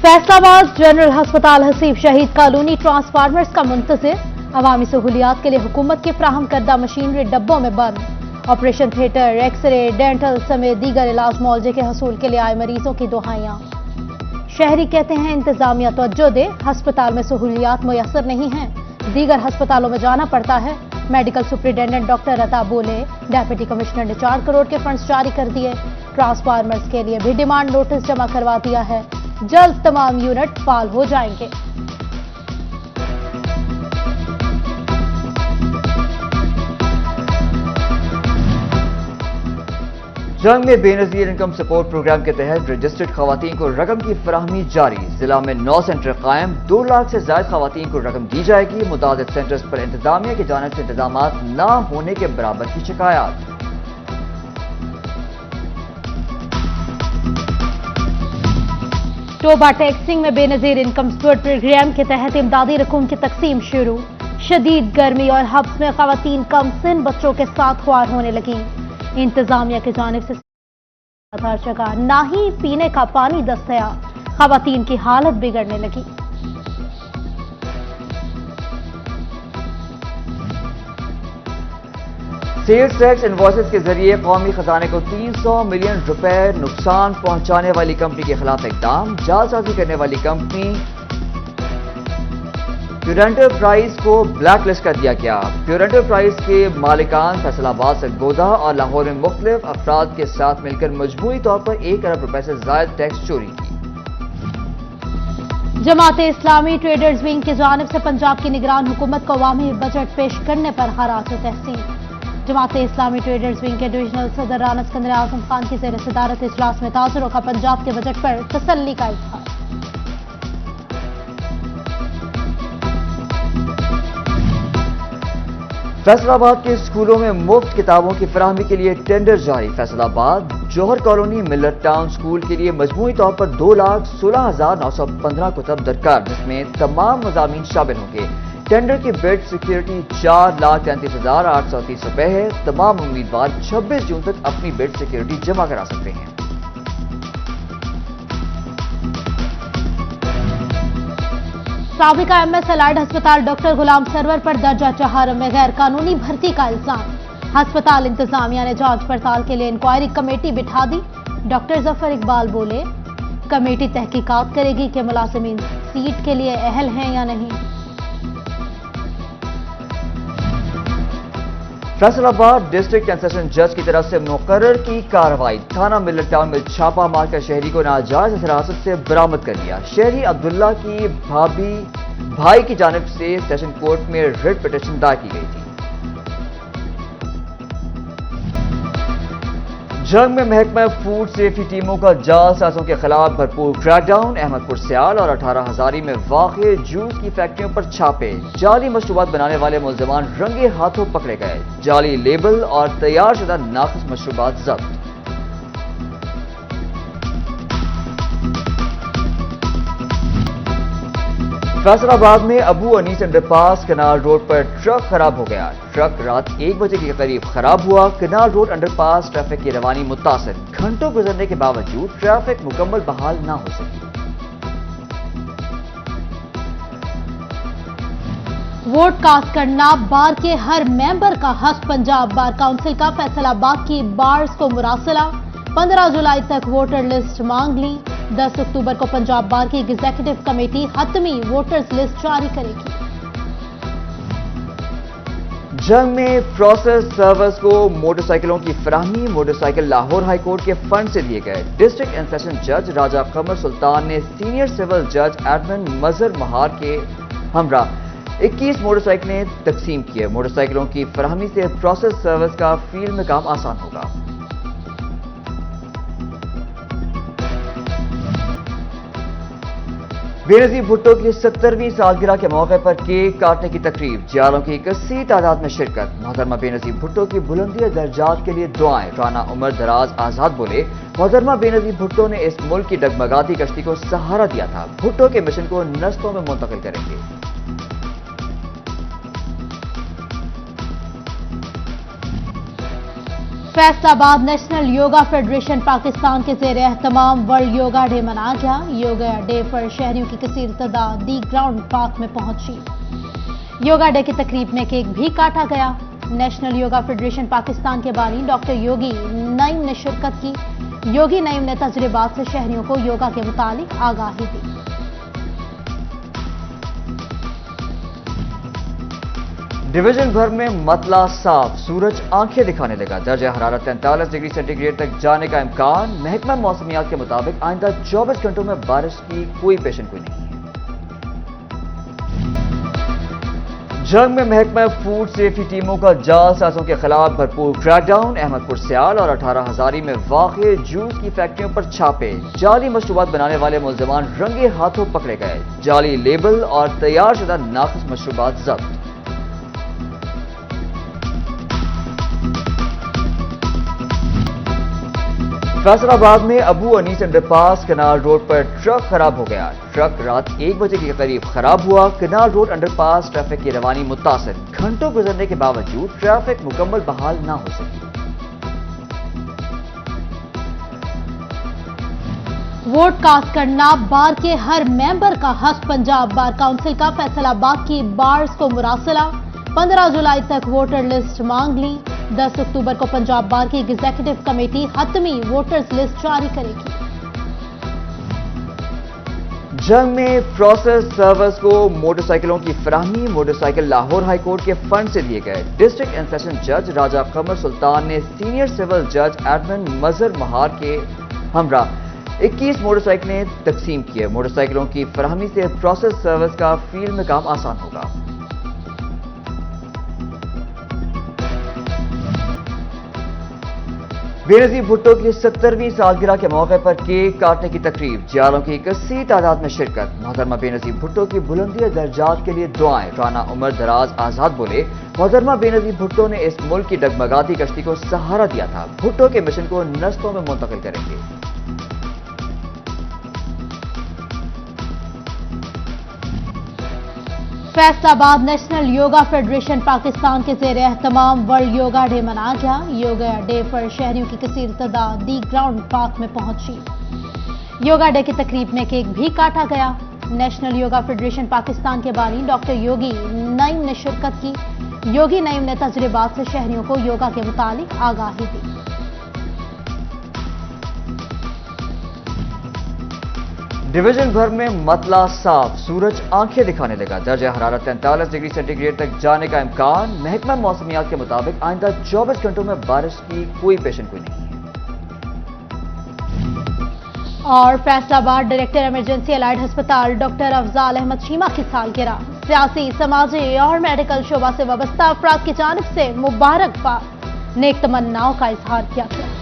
Faisalabad general हस्पताल हसीब शहीद colony transformers का मुंतज़िर अवामी सहूलियात के लिए हुकूमत की फ्राहम करदा मशीनरी डब्बों में बंद। ऑपरेशन थिएटर, एक्सरे, डेंटल समेत दीगर इलाज मुआवजे के हसूल के लिए आए मरीजों की दुआएं। शहरी कहते हैं इंतजामिया तवज्जो दे, हस्पताल में सहूलियात मुयसर नहीं हैं, दीगर हस्पतालों में जाना पड़ता है। मेडिकल सुप्रिंटेंडेंट डॉक्टर अता बोले, डेप्यूटी कमिश्नर ने 4 करोड़ के फंड्स जारी कर दिए। ट्रांसफार्मर्स के लिए भी डिमांड नोटिस जमा करवा दिया है, जल्द तमाम यूनिट फाल हो जाएंगे। जंग में बेनजीर इनकम सपोर्ट प्रोग्राम के तहत रजिस्टर्ड खवातीन को रकम की फराहमी जारी। जिला में 9 सेंटर कायम, 2 लाख से ज्यादा खवातीन को रकम दी जाएगी। मुताबिक सेंटर्स पर इंतजामिया की जानिब से इंतजामात न होने के बराबर की शिकायत। टोबा टैक्सिंग में बेनजीर इनकम सपोर्ट प्रोग्राम के तहत इमदादी रकूम की तकसीम शुरू। शदीद गर्मी और हब्स में खवातीन कम सिन बच्चों के साथ ख्वार होने लगी। इंतजामिया की जानिब से हर जगह ना ही पीने का पानी दस्तयाब, खवातीन की हालत बिगड़ने लगी। सेल्स टैक्स इनवॉइसेस के जरिए कौमी खजाने को 300 मिलियन रुपए नुकसान पहुंचाने वाली कंपनी के खिलाफ इकदाम। जालसाजी करने वाली कंपनी प्योर एंटरप्राइज को ब्लैक लिस्ट कर दिया गया। प्योर एंटरप्राइज के मालिकान फैसलाबाद, सरगोदा और लाहौर में मुख्तलिफ अफराद के साथ मिलकर मजमूई तौर पर 1 अरब रुपए से ज्यादा टैक्स चोरी की। जमात इस्लामी ट्रेडर्स विंग की जानिब से पंजाब की निगरान हुकूमत को अवामी बजट पेश करने पर खराज तहसीन। जमात इस्लामी ट्रेडर्स विंग के डिविजनल सदर राना सिकंदर आजम खान की ज़ेर सदारत इजलास में तासुरों का पंजाब के बजट पर तसल्ली का इजहार। फैसलाबाद के स्कूलों में मुफ्त किताबों की फराहमी के लिए टेंडर जारी। फैसलाबाद जौहर कॉलोनी मिलत टाउन स्कूल के लिए मजमूई तौर पर 2,16,915 कुतब दरकार, जिसमें तमाम मज़ामीन शामिल होंगे। टेंडर की बेड सिक्योरिटी 4,33,830 रुपए है। तमाम उम्मीदवार 26 जून तक अपनी बेड सिक्योरिटी जमा करा सकते हैं। साबिका एमएस एलाइड अस्पताल डॉक्टर गुलाम सरवर पर दर्जा चहार में गैर कानूनी भर्ती का इल्जाम। अस्पताल इंतजामिया ने जांच पड़ताल के लिए इंक्वायरी कमेटी बिठा दी। डॉक्टर जफर इकबाल बोले, कमेटी तहकीकात करेगी कि मुलाजिमीन सीट के लिए अहल हैं या नहीं। फैसलाबाद डिस्ट्रिक्ट कंसेशन जज की तरफ से मुकर्रर की कार्रवाई। थाना मिलत टाउन में छापा मारकर शहरी को नाजायज हिरासत से बरामद कर लिया। शहरी अब्दुल्ला की भाई की जानिब से सेशन कोर्ट में रिट पिटीशन दायर की गई थी। जंग में महकमा फूड सेफ्टी टीमों का जालसाजों के खिलाफ भरपूर क्रैकडाउन। अहमदपुर सियाल और 18 हजारी में वाक़े जूस की फैक्ट्रियों पर छापे। जाली मशरूबात बनाने वाले मुलजमान रंगे हाथों पकड़े गए। जाली लेबल और तैयार शुदा नाकिस मशरूबात जब्त। फैसलाबाद में Abu Anees underpass canal road पर ट्रक खराब हो गया। ट्रक रात 1 बजे के करीब खराब हुआ। कनाल रोड अंडरपास ट्रैफिक की रवानी मुतासर। घंटों गुजरने के बावजूद ट्रैफिक मुकम्मल बहाल न हो सकी। वोट कास्ट करना बार के हर मेंबर का हक। पंजाब बार काउंसिल का फैसलाबाद की बार्स को मुरासला। 15 जुलाई तक वोटर लिस्ट मांग ली। 10 अक्टूबर को पंजाब बार की एग्जीक्यूटिव कमेटी हतमी वोटर्स लिस्ट जारी करेगी। जंग में प्रोसेस सर्वर्स को मोटरसाइकिलों की फराहमी। मोटरसाइकिल लाहौर हाई कोर्ट के फंड से दिए गए। डिस्ट्रिक्ट एंड सेशन जज राजा कमर सुल्तान ने सीनियर सिविल जज एडमिन मजहर महार के हमरा 21 मोटरसाइकिलें तकसीम किए। मोटरसाइकिलों की फराहमी से प्रोसेस सर्विस का फील्ड में काम आसान होगा। बेनजीर भुट्टो की 70वीं सालगिरह के मौके पर केक काटने की तकरीब। जियालों की कसीर तादाद में शिरकत। मोहतरमा बेनजीर भुट्टो की बुलंदी दर्जात के लिए दुआएं। राना उमर दराज आजाद बोले, मोहतरमा बेनजीर भुट्टो ने इस मुल्क की डगमगाती कश्ती को सहारा दिया था। भुट्टो के मिशन को नस्लों में मुंतकिल करेंगे। फैसलाबाद नेशनल योगा फेडरेशन पाकिस्तान के ज़ेर एहतमाम वर्ल्ड योगा डे मनाया गया। योगा डे पर शहरियों की कसीर तादाद दी ग्राउंड पार्क में पहुंची। योगा डे की तकरीब में केक भी काटा गया। नेशनल योगा फेडरेशन पाकिस्तान के बानी डॉक्टर योगी नईम ने शिरकत की। योगी नईम ने तजुर्बात से शहरियों को योगा के मुतालिक आगाही दी। डिवीजन भर में मतला साफ, सूरज आंखें दिखाने लगा। दर्जा हरारत 43 डिग्री सेंटीग्रेड तक जाने का इम्कान। महकमा मौसमियात के मुताबिक आइंदा 24 घंटों में बारिश की कोई पेशेंगोई नहीं है। जंग में महकमा फूड सेफ्टी टीमों का जालसाजों के खिलाफ भरपूर क्रैकडाउन। अहमदपुर सियाल और 18 हजारी में वाक़े जूस की फैक्ट्रियों पर छापे। जाली मशरूबात बनाने वाले मुलजमान रंगे हाथों पकड़े गए। जाली लेबल और तैयार शुदा नाकिस मशरूबात जब्त। फैसलाबाद में Abu Anees underpass canal road पर ट्रक खराब हो गया। ट्रक रात 1 बजे के करीब खराब हुआ। कनाल रोड अंडरपास ट्रैफिक की रवानी मुतासिर। घंटों गुजरने के बावजूद ट्रैफिक मुकम्मल बहाल ना हो सकी। वोट कास्ट करना बार के हर मेंबर का हक। पंजाब बार काउंसिल का फैसलाबाद की बार्स को मुरासला। 15 जुलाई तक वोटर लिस्ट मांग ली। 10 अक्टूबर को पंजाब बार की एग्जीक्यूटिव कमेटी हतमी वोटर्स लिस्ट जारी करेगी। जंग में प्रोसेस सर्वर्स को मोटरसाइकिलों की फराहमी। मोटरसाइकिल लाहौर हाई कोर्ट के फंड से दिए गए। डिस्ट्रिक्ट एंड सेशन जज राजा कमर सुल्तान ने सीनियर सिविल जज एडमन मजहर महार के हमरा 21 मोटरसाइकिलें तकसीम किए। मोटरसाइकिलों की फराहमी से प्रोसेस सर्विस का फील्ड में काम आसान होगा। बेनजीर भुट्टो की 70वीं सालगिरह के मौके पर केक काटने की तकरीब। जियालों की कसीर तादाद में शिरकत। मोहतरमा बेनजीर भुट्टो की बुलंदी दर्जात के लिए दुआएं। राना उमर दराज आजाद बोले, मोहतरमा बेनजीर भुट्टो ने इस मुल्क की डगमगाती कश्ती को सहारा दिया था। भुट्टो के मिशन को नस्लों में मुंतकिल करेंगे। फैसलाबाद नेशनल योगा फेडरेशन पाकिस्तान के ज़ेर एहतमाम वर्ल्ड योगा डे मनाया गया। योगा डे पर शहरियों की कसीर तादाद दी ग्राउंड पार्क में पहुंची। योगा डे की तकरीब में केक भी काटा गया। नेशनल योगा फेडरेशन पाकिस्तान के बानी डॉक्टर योगी नईम ने शिरकत की। योगी नईम ने तजुर्बात से शहरियों को योगा के मुतालिक आगाही दी। डिवीजन भर में मतला साफ, सूरज आंखें दिखाने लगा। दर्जा हरारत 43 डिग्री सेंटीग्रेड तक जाने का इम्कान। महकमा मौसमियात के मुताबिक आइंदा 24 घंटों में बारिश की कोई पेशेंगोई नहीं है। और फैसलाबाद डायरेक्टर इमरजेंसी अलाइड अस्पताल डॉक्टर अफजाल अहमद शीमा की सालगिरह। सियासी, समाजी और मेडिकल शोबा से वाबस्ता अफराद की जानिब से मुबारकबाद नेक तमन्नाओं का इजहार किया गया।